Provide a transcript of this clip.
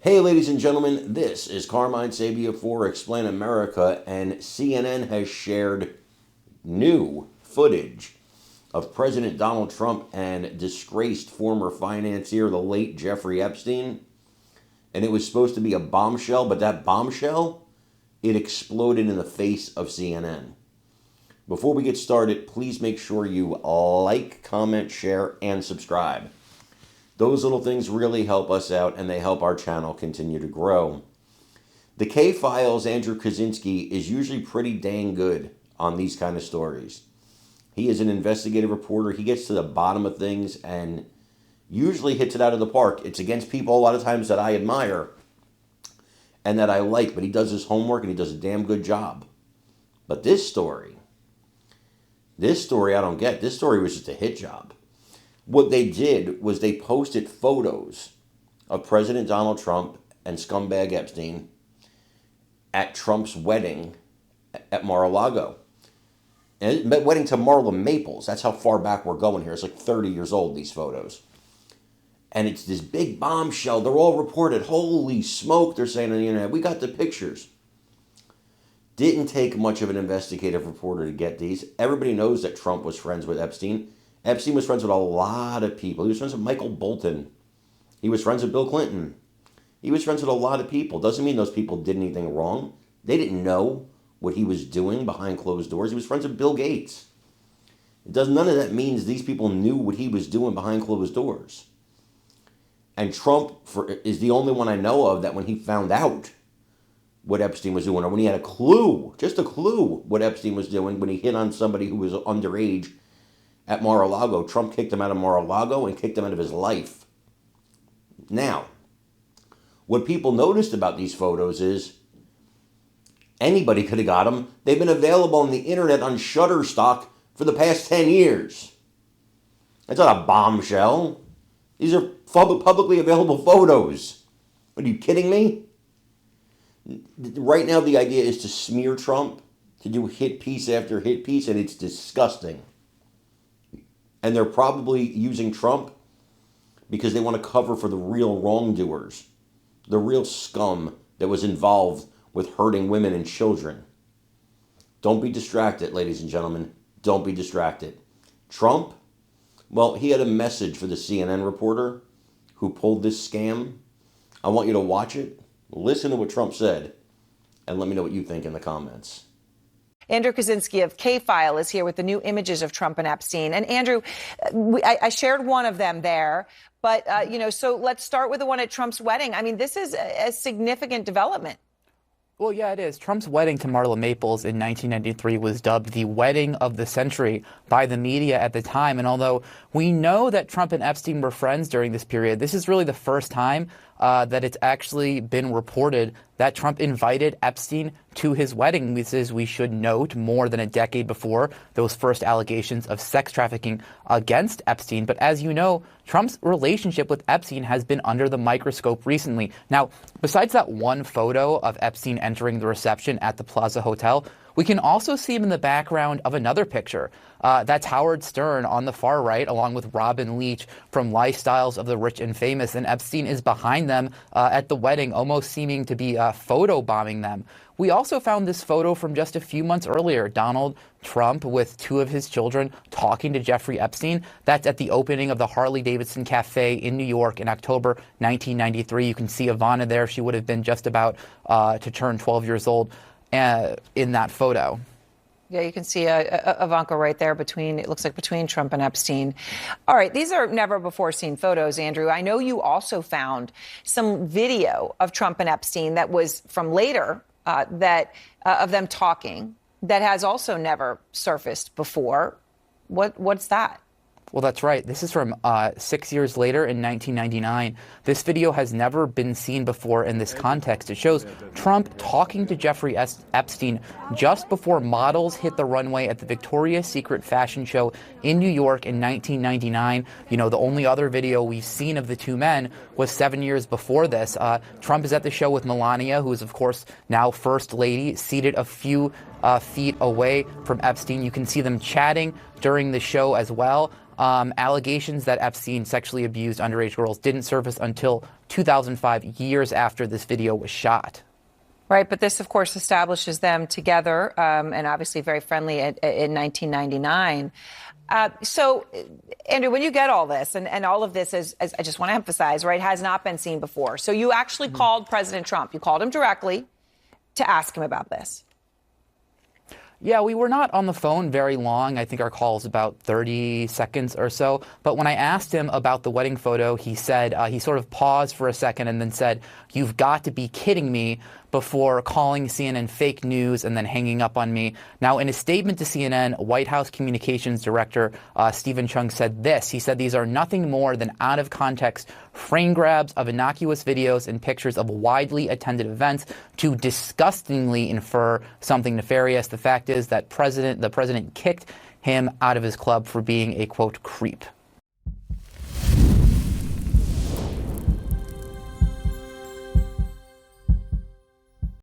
Hey, ladies and gentlemen, this is Carmine Sabia for Explain America, and CNN has shared new footage of President Donald Trump and disgraced former financier, the late Jeffrey Epstein. And it was supposed to be a bombshell, but that bombshell, it exploded in the face of CNN. Before we get started, please make sure you like, comment, share, and subscribe. Those little things really help us out, and they help our channel continue to grow. The K-Files' Andrew Kaczynski is usually pretty dang good on these kind of stories. He is an investigative reporter. He gets to the bottom of things and usually hits it out of the park. It's against people a lot of times that I admire and that I like, but he does his homework and he does a damn good job. But this story I don't get. This story was just a hit job. What they did was they posted photos of President Donald Trump and scumbag Epstein at Trump's wedding at Mar-a-Lago. And wedding to Marla Maples. That's how far back we're going here. It's like 30 years old, these photos. And it's this big bombshell. They're all reported. Holy smoke, they're saying on the internet. We got the pictures. Didn't take much of an investigative reporter to get these. Everybody knows that Trump was friends with Epstein. Epstein was friends with a lot of people. He was friends with Michael Bolton. He was friends with Bill Clinton. He was friends with a lot of people. Doesn't mean those people did anything wrong. They didn't know what he was doing behind closed doors. He was friends with Bill Gates. None of that means these people knew what he was doing behind closed doors. And Trump is the only one I know of that when he found out what Epstein was doing, or when he had a clue, just a clue what Epstein was doing, when he hit on somebody who was underage at Mar-a-Lago, Trump kicked him out of Mar-a-Lago and kicked him out of his life. Now, what people noticed about these photos is anybody could have got them. They've been available on the internet on Shutterstock for the past 10 years. That's not a bombshell. These are publicly available photos. Are you kidding me? Right now, the idea is to smear Trump, to do hit piece after hit piece, and it's disgusting. And they're probably using Trump because they want to cover for the real wrongdoers, the real scum that was involved with hurting women and children. Don't be distracted, ladies and gentlemen. Don't be distracted. Trump, well, he had a message for the CNN reporter who pulled this scam. I want you to watch it, listen to what Trump said, and let me know what you think in the comments. Andrew Kaczynski of K-File is here with the new images of Trump and Epstein. And Andrew, I shared one of them there, but, so let's start with the one at Trump's wedding. I mean, this is a significant development. Well, yeah, it is. Trump's wedding to Marla Maples in 1993 was dubbed the wedding of the century by the media at the time. And although we know that Trump and Epstein were friends during this period, this is really the first time that it's actually been reported that Trump invited Epstein to his wedding. This is, we should note, more than a decade before those first allegations of sex trafficking against Epstein. But as you know, Trump's relationship with Epstein has been under the microscope recently. Now, besides that one photo of Epstein entering the reception at the Plaza Hotel, we can also see him in the background of another picture. That's Howard Stern on the far right, along with Robin Leach from Lifestyles of the Rich and Famous. And Epstein is behind them at the wedding, almost seeming to be photobombing them. We also found this photo from just a few months earlier. Donald Trump with two of his children talking to Jeffrey Epstein. That's at the opening of the Harley-Davidson Cafe in New York in October 1993. You can see Ivana there. She would have been just about to turn 12 years old in that photo. Yeah, you can see Ivanka right there it looks like between Trump and Epstein. All right, these are never before seen photos, Andrew. I know you also found some video of Trump and Epstein that was from later of them talking that has also never surfaced before. What's that? Well, that's right. This is from 6 years later in 1999. This video has never been seen before in this context. It shows Trump talking to Jeffrey Epstein just before models hit the runway at the Victoria's Secret fashion show in New York in 1999. You know, the only other video we've seen of the two men was 7 years before this. Trump is at the show with Melania, who is, of course, now First Lady, seated a few feet away from Epstein. You can see them chatting during the show as well. Allegations that Epstein sexually abused underage girls didn't surface until 2005, years after this video was shot. Right, but this, of course, establishes them together and obviously very friendly in 1999. So, Andrew, when you get all this, and all of this, as I just want to emphasize, right, has not been seen before. So you actually called President Trump. You called him directly to ask him about this. Yeah, we were not on the phone very long. I think our call was about 30 seconds or so. But when I asked him about the wedding photo, he said, he sort of paused for a second and then said, "You've got to be kidding me," before calling CNN fake news and then hanging up on me. Now, in a statement to CNN, White House Communications Director Stephen Chung said this. He said these are nothing more than out of context frame grabs of innocuous videos and pictures of widely attended events to disgustingly infer something nefarious. The fact is that the president kicked him out of his club for being a, quote, creep.